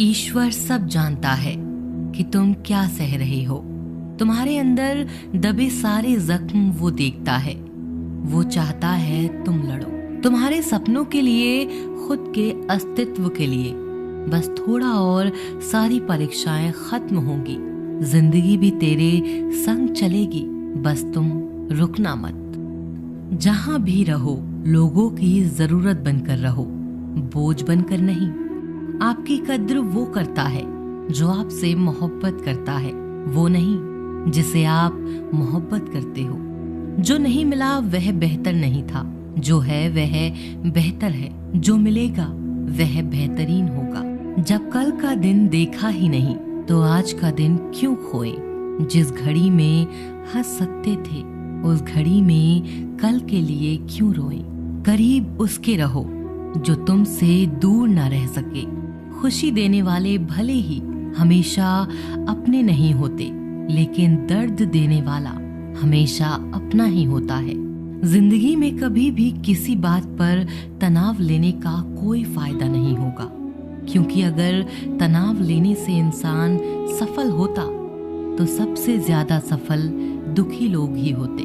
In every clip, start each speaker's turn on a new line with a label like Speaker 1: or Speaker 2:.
Speaker 1: ईश्वर सब जानता है कि तुम क्या सह रहे हो। तुम्हारे अंदर दबे सारे जख्म वो देखता है। वो चाहता है तुम लड़ो, तुम्हारे सपनों के लिए, खुद के अस्तित्व के लिए। बस थोड़ा और सारी परीक्षाएं खत्म होंगी, जिंदगी भी तेरे संग चलेगी। बस तुम रुकना मत। जहां भी रहो लोगों की जरूरत बनकर रहो, बोझ बनकर नहीं। आपकी कद्र वो करता है जो आपसे मोहब्बत करता है, वो नहीं जिसे आप मोहब्बत करते हो। जो नहीं मिला वह बेहतर नहीं था, जो है वह बेहतर है, जो मिलेगा वह बेहतरीन होगा। जब कल का दिन देखा ही नहीं तो आज का दिन क्यों खोए। जिस घड़ी में हंस सकते थे उस घड़ी में कल के लिए क्यों रोए। करीब उसके रहो जो तुमसे दूर ना रह सके। खुशी देने वाले भले ही हमेशा अपने नहीं होते, लेकिन दर्द देने वाला हमेशा अपना ही होता है। जिंदगी में कभी भी किसी बात पर तनाव लेने का कोई फायदा नहीं होगा, क्योंकि अगर तनाव लेने से इंसान सफल होता तो सबसे ज्यादा सफल दुखी लोग ही होते।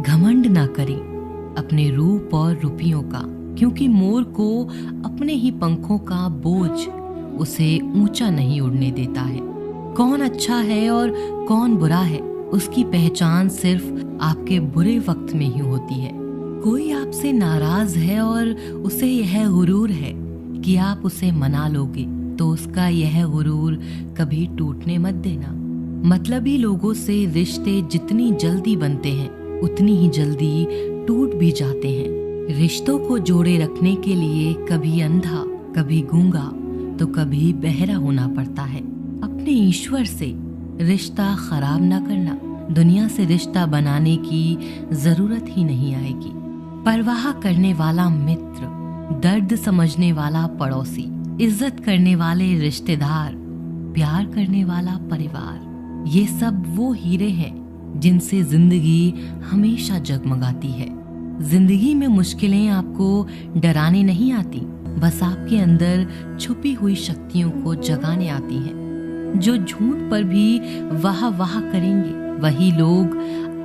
Speaker 1: घमंड ना करें अपने रूप और रुपयों का, क्योंकि मोर को अपने ही पंखों का बोझ उसे ऊंचा नहीं उड़ने देता है। कौन अच्छा है और कौन बुरा है, उसकी पहचान सिर्फ आपके बुरे वक्त में ही होती है। कोई आपसे नाराज है और उसे यह गुरूर है कि आप उसे मना लोगे, तो उसका यह गुरूर कभी टूटने मत देना। मतलबी लोगों से रिश्ते जितनी जल्दी बनते हैं उतनी ही जल्दी टूट भी जाते हैं। रिश्तों को जोड़े रखने के लिए कभी अंधा, कभी गूंगा तो कभी बहरा होना पड़ता है। अपने ईश्वर से रिश्ता खराब ना करना। दुनिया से रिश्ता बनाने की जरूरत ही नहीं आएगी। परवाह करने वाला मित्र, दर्द समझने वाला पड़ोसी, इज्जत करने वाले रिश्तेदार, प्यार करने वाला परिवार, ये सब वो हीरे हैं जिनसे जिंदगी हमेशा जगमगाती है। जिंदगी में मुश्किलें आपको डराने नहीं आती, बस आपके अंदर छुपी हुई शक्तियों को जगाने आती हैं। जो झूठ पर भी वाह वाह करेंगे वही लोग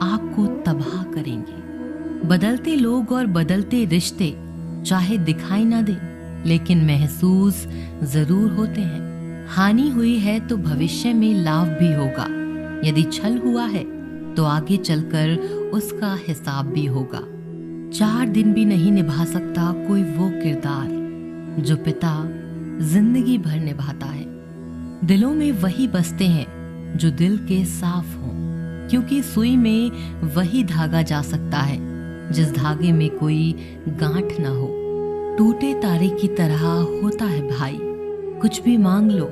Speaker 1: आपको तबाह करेंगे। बदलते लोग और बदलते रिश्ते चाहे दिखाई ना दे, लेकिन महसूस जरूर होते हैं। हानि हुई है तो भविष्य में लाभ भी होगा। यदि छल हुआ है तो आगे चलकर उसका हिसाब भी होगा। 4 दिन भी नहीं निभा सकता कोई वो किरदार जो पिता जिंदगी भर निभाता है। दिलों में वही बसते हैं जो दिल के साफ हों, क्योंकि सुई में वही धागा जा सकता है जिस धागे में कोई गांठ ना हो। टूटे तारे की तरह होता है भाई, कुछ भी मांग लो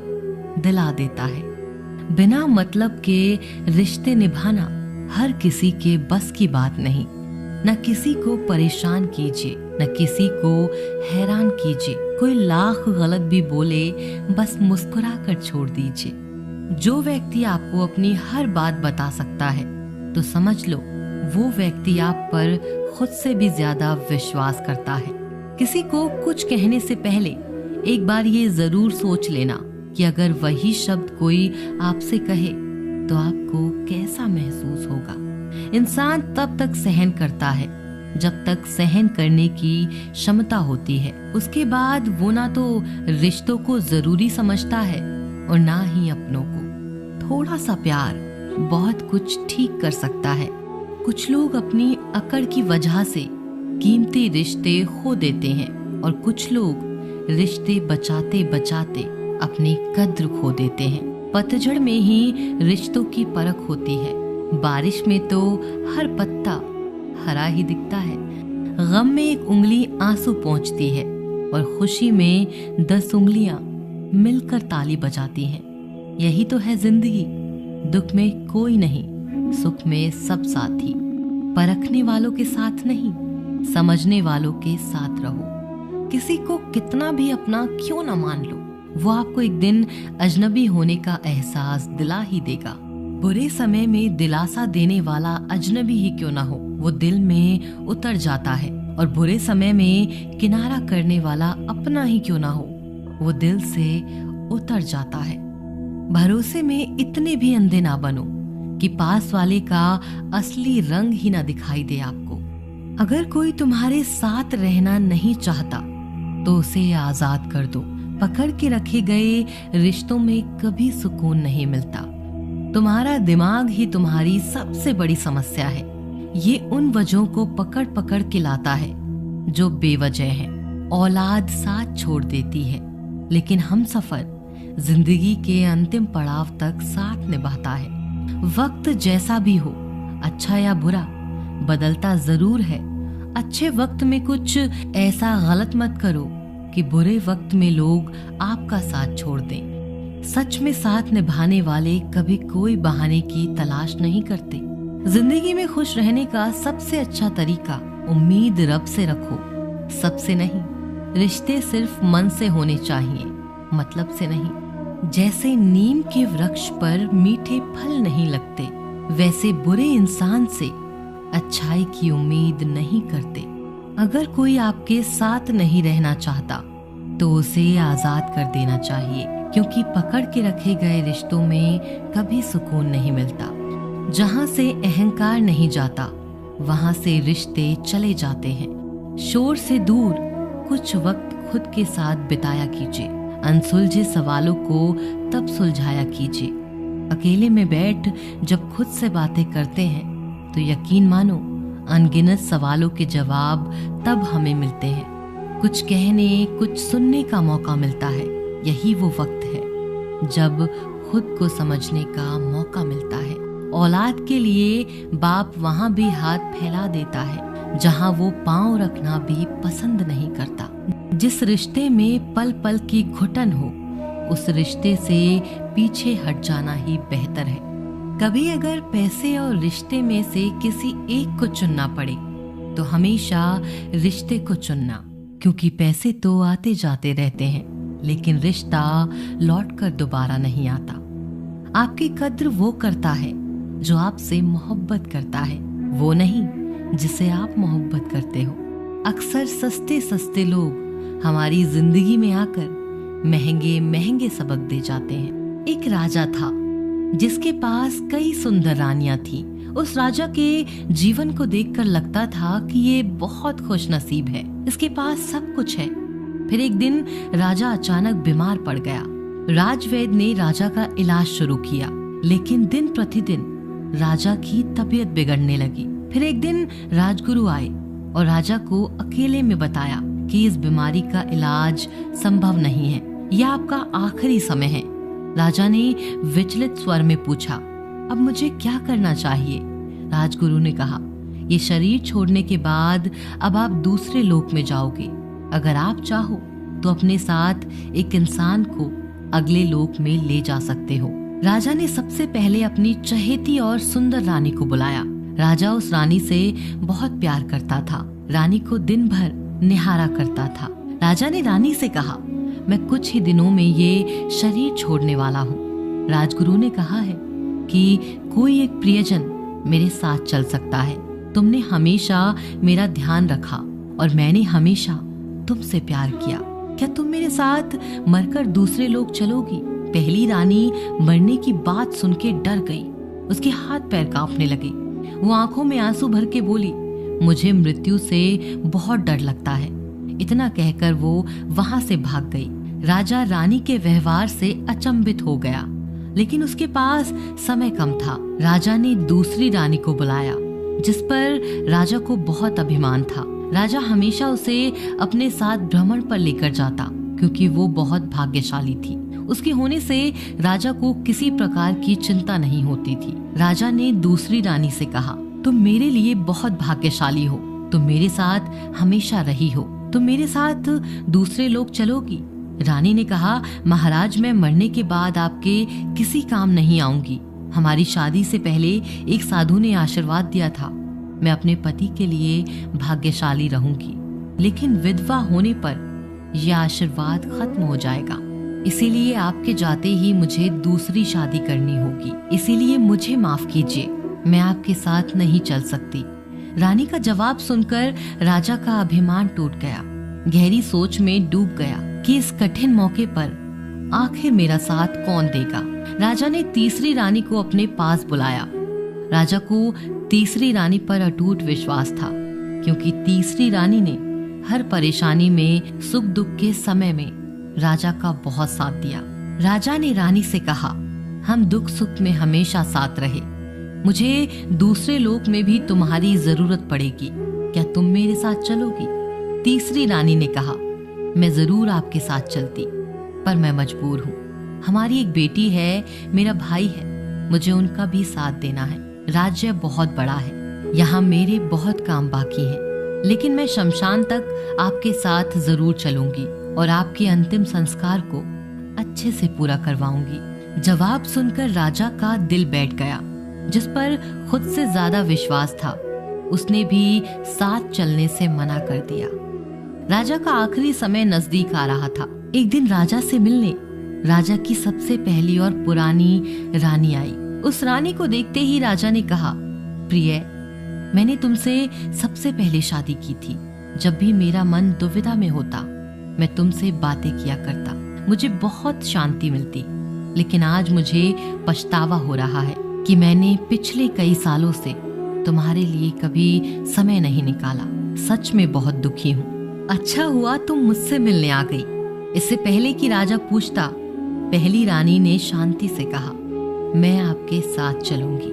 Speaker 1: दिला देता है। बिना मतलब के रिश्ते निभाना हर किसी के बस की बात नहीं। न किसी को परेशान कीजिए, न किसी को हैरान कीजिए। कोई लाख गलत भी बोले बस मुस्कुरा कर छोड़ दीजिए। जो व्यक्ति आपको अपनी हर बात बता सकता है तो समझ लो वो व्यक्ति आप पर खुद से भी ज्यादा विश्वास करता है। किसी को कुछ कहने से पहले एक बार ये जरूर सोच लेना कि अगर वही शब्द कोई आपसे कहे तो आपको कैसा महसूस होगा। इंसान तब तक सहन करता है जब तक सहन करने की क्षमता होती है। उसके बाद वो ना तो रिश्तों को जरूरी समझता है और ना ही अपनों को। थोड़ा सा प्यार बहुत कुछ ठीक कर सकता है। कुछ लोग अपनी अकड़ की वजह से कीमती रिश्ते खो देते हैं और कुछ लोग रिश्ते बचाते बचाते अपनी कद्र खो देते हैं। पतझड़ में ही रिश्तों की परख होती है। बारिश में तो हर पत्ता हरा ही दिखता है। गम में एक उंगली आंसू पोंछती है और खुशी में 10 उंगलियां मिलकर ताली बजाती हैं। यही तो है जिंदगी। दुख में कोई नहीं, सुख में सब साथी। परखने वालों के साथ नहीं, समझने वालों के साथ रहो। किसी को कितना भी अपना क्यों ना मान लो, वो आपको एक दिन अजनबी होने का एहसास दिला ही देगा। बुरे समय में दिलासा देने वाला अजनबी ही क्यों ना हो, वो दिल में उतर जाता है। और बुरे समय में किनारा करने वाला अपना ही क्यों ना हो, वो दिल से उतर जाता है। भरोसे में इतने भी अंधे ना बनो कि पास वाले का असली रंग ही ना दिखाई दे आपको। अगर कोई तुम्हारे साथ रहना नहीं चाहता तो उसे आजाद कर दो। पकड़ के रखे गए रिश्तों में कभी सुकून नहीं मिलता। तुम्हारा दिमाग ही तुम्हारी सबसे बड़ी समस्या है। ये उन वजहों को पकड़ पकड़ के लाता है जो बेवजह है। औलाद साथ छोड़ देती है, लेकिन हम सफर जिंदगी के अंतिम पड़ाव तक साथ निभाता है। वक्त जैसा भी हो, अच्छा या बुरा, बदलता जरूर है। अच्छे वक्त में कुछ ऐसा गलत मत करो कि बुरे वक्त में लोग आपका साथ छोड़ दें। सच में साथ निभाने वाले कभी कोई बहाने की तलाश नहीं करते। जिंदगी में खुश रहने का सबसे अच्छा तरीका उम्मीद रब से रखो, सबसे नहीं। रिश्ते सिर्फ मन से होने चाहिए, मतलब से नहीं। जैसे नीम के वृक्ष पर मीठे फल नहीं लगते, वैसे बुरे इंसान से अच्छाई की उम्मीद नहीं करते। अगर कोई आपके साथ नहीं रहना चाहता तो उसे आजाद कर देना चाहिए, क्योंकि पकड़ के रखे गए रिश्तों में कभी सुकून नहीं मिलता। जहाँ से अहंकार नहीं जाता वहाँ से रिश्ते चले जाते हैं। शोर से दूर कुछ वक्त खुद के साथ बिताया कीजिए। अनसुलझे सवालों को तब सुलझाया कीजिए। अकेले में बैठ जब खुद से बातें करते हैं तो यकीन मानो अनगिनत सवालों के जवाब तब हमें मिलते हैं। कुछ कहने, कुछ सुनने का मौका मिलता है। यही वो वक्त है जब खुद को समझने का मौका मिलता है। औलाद के लिए बाप वहाँ भी हाथ फैला देता है जहाँ वो पांव रखना भी पसंद नहीं करता। जिस रिश्ते में पल पल की घुटन हो, उस रिश्ते से पीछे हट जाना ही बेहतर है। कभी अगर पैसे और रिश्ते में से किसी एक को चुनना पड़े तो हमेशा रिश्ते को चुनना, क्योंकि पैसे तो आते जाते रहते हैं, लेकिन रिश्ता लौटकर दोबारा नहीं आता। आपकी कद्र वो करता है जो आपसे मोहब्बत करता है, वो नहीं जिसे आप मोहब्बत करते हो। अक्सर सस्ते सस्ते लोग हमारी जिंदगी में आकर महंगे महंगे सबक दे जाते हैं। एक राजा था जिसके पास कई सुंदर रानियां थीं। उस राजा के जीवन को देखकर लगता था कि ये बहुत खुशनसीब है, इसके पास सब कुछ है। फिर एक दिन राजा अचानक बीमार पड़ गया। राजवैद्य ने राजा का इलाज शुरू किया, लेकिन दिन प्रतिदिन राजा की तबीयत बिगड़ने लगी। फिर एक दिन राजगुरु आए और राजा को अकेले में बताया कि इस बीमारी का इलाज संभव नहीं है, यह आपका आखिरी समय है। राजा ने विचलित स्वर में पूछा, अब मुझे क्या करना चाहिए? राजगुरु ने कहा, ये शरीर छोड़ने के बाद अब आप दूसरे लोक में जाओगे। अगर आप चाहो तो अपने साथ एक इंसान को अगले लोक में ले जा सकते हो। राजा ने सबसे पहले अपनी चहेती और सुंदर रानी को बुलाया। राजा उस रानी से बहुत प्यार करता था, रानी को दिन भर निहारा करता था। राजा ने रानी से कहा, मैं कुछ ही दिनों में ये शरीर छोड़ने वाला हूँ। राजगुरु ने कहा है कि कोई एक प्रियजन मेरे साथ चल सकता है। तुमने हमेशा मेरा ध्यान रखा और मैंने हमेशा तुमसे प्यार किया। क्या तुम मेरे साथ मरकर दूसरे लोग चलोगी? पहली रानी मरने की बात सुन के डर गई। उसके हाथ पैर कांपने लगे। वो आंखों में आंसू भर के बोली, मुझे मृत्यु से बहुत डर लगता है। इतना कहकर वो वहां से भाग गई। राजा रानी के व्यवहार से अचंभित हो गया, लेकिन उसके पास समय कम था। राजा ने दूसरी रानी को बुलाया, जिस पर राजा को बहुत अभिमान था। राजा हमेशा उसे अपने साथ भ्रमण पर लेकर जाता, क्योंकि वो बहुत भाग्यशाली थी। उसके होने से राजा को किसी प्रकार की चिंता नहीं होती थी। राजा ने दूसरी रानी से कहा, तुम मेरे लिए बहुत भाग्यशाली हो, तुम मेरे साथ हमेशा रही हो, तुम मेरे साथ दूसरे लोग चलोगी? रानी ने कहा, महाराज, मैं मरने के बाद आपके किसी काम नहीं आऊंगी। हमारी शादी से पहले एक साधु ने आशीर्वाद दिया था, मैं अपने पति के लिए भाग्यशाली रहूंगी, लेकिन विधवा होने पर यह आशीर्वाद खत्म हो जाएगा। इसीलिए आपके जाते ही मुझे दूसरी शादी करनी होगी। इसीलिए मुझे माफ कीजिए, मैं आपके साथ नहीं चल सकती। रानी का जवाब सुनकर राजा का अभिमान टूट गया। गहरी सोच में डूब गया कि इस कठिन मौके पर आखिर मेरा साथ कौन देगा। राजा ने तीसरी रानी को अपने पास बुलाया। राजा को तीसरी रानी पर अटूट विश्वास था, क्योंकि तीसरी रानी ने हर परेशानी में, सुख दुख के समय में राजा का बहुत साथ दिया। राजा ने रानी से कहा, हम दुख सुख में हमेशा साथ रहे। मुझे दूसरे लोक में भी तुम्हारी जरूरत पड़ेगी, क्या तुम मेरे साथ चलोगी? तीसरी रानी ने कहा, मैं जरूर आपके साथ चलती, पर मैं मजबूर हूँ। हमारी एक बेटी है, मेरा भाई है, मुझे उनका भी साथ देना है। राज्य बहुत बड़ा है, यहाँ मेरे बहुत काम बाकी हैं, लेकिन मैं शमशान तक आपके साथ जरूर चलूंगी और आपके अंतिम संस्कार को अच्छे से पूरा करवाऊंगी। जवाब सुनकर राजा का दिल बैठ गया। जिस पर खुद से ज्यादा विश्वास था, उसने भी साथ चलने से मना कर दिया। राजा का आखिरी समय नजदीक आ रहा था। एक दिन राजा से मिलने राजा की सबसे पहली और पुरानी रानी आई। उस रानी को देखते ही राजा ने कहा, प्रिय, मैंने तुमसे सबसे पहले शादी की थी। जब भी मेरा मन दुविधा में होता, मैं तुमसे बातें किया करता, मुझे बहुत शांति मिलती। लेकिन आज मुझे पछतावा हो रहा है कि मैंने पिछले कई सालों से तुम्हारे लिए कभी समय नहीं निकाला। सच में बहुत दुखी हूँ। अच्छा हुआ तुम मुझसे मिलने आ गई। इससे पहले कि राजा पूछता, पहली रानी ने शांति से कहा, मैं आपके साथ चलूंगी,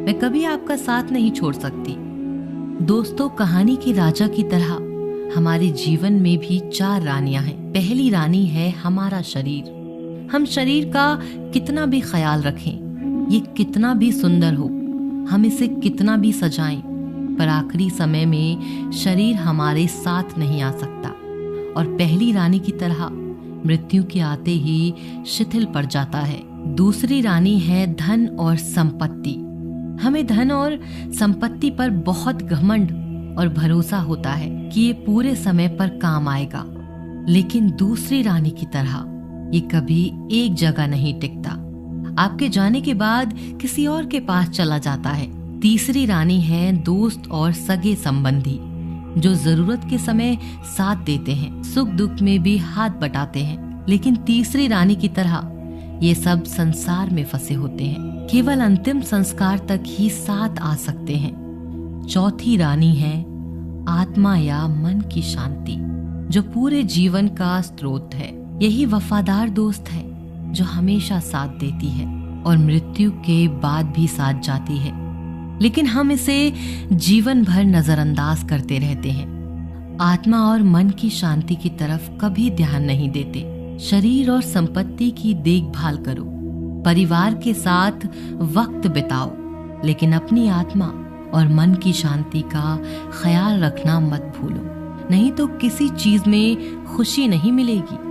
Speaker 1: मैं कभी आपका साथ नहीं छोड़ सकती। दोस्तों, कहानी की राजा की तरह हमारे जीवन में भी 4 रानियां हैं। पहली रानी है हमारा शरीर। हम शरीर का कितना भी ख्याल रखें, ये कितना भी सुंदर हो, हम इसे कितना भी सजाएं, पर आखिरी समय में शरीर हमारे साथ नहीं आ सकता और पहली रानी की तरह मृत्यु के आते ही शिथिल पड़ जाता है। दूसरी रानी है धन और संपत्ति। हमें धन और संपत्ति पर बहुत घमंड और भरोसा होता है कि ये पूरे समय पर काम आएगा, लेकिन दूसरी रानी की तरह ये कभी एक जगह नहीं टिकता, आपके जाने के बाद किसी और के पास चला जाता है। तीसरी रानी है दोस्त और सगे संबंधी, जो जरूरत के समय साथ देते हैं, सुख दुख में भी हाथ बटाते हैं। लेकिन तीसरी रानी की तरह ये सब संसार में फंसे होते हैं, केवल अंतिम संस्कार तक ही साथ आ सकते हैं। चौथी रानी है आत्मा या मन की शांति, जो पूरे जीवन का स्रोत है। यही वफादार दोस्त है जो हमेशा साथ देती है और मृत्यु के बाद भी साथ जाती है, लेकिन हम इसे जीवन भर नजरअंदाज करते रहते हैं। आत्मा और मन की शांति की तरफ कभी ध्यान नहीं देते। शरीर और संपत्ति की देखभाल करो, परिवार के साथ वक्त बिताओ, लेकिन अपनी आत्मा और मन की शांति का ख्याल रखना मत भूलो, नहीं तो किसी चीज में खुशी नहीं मिलेगी।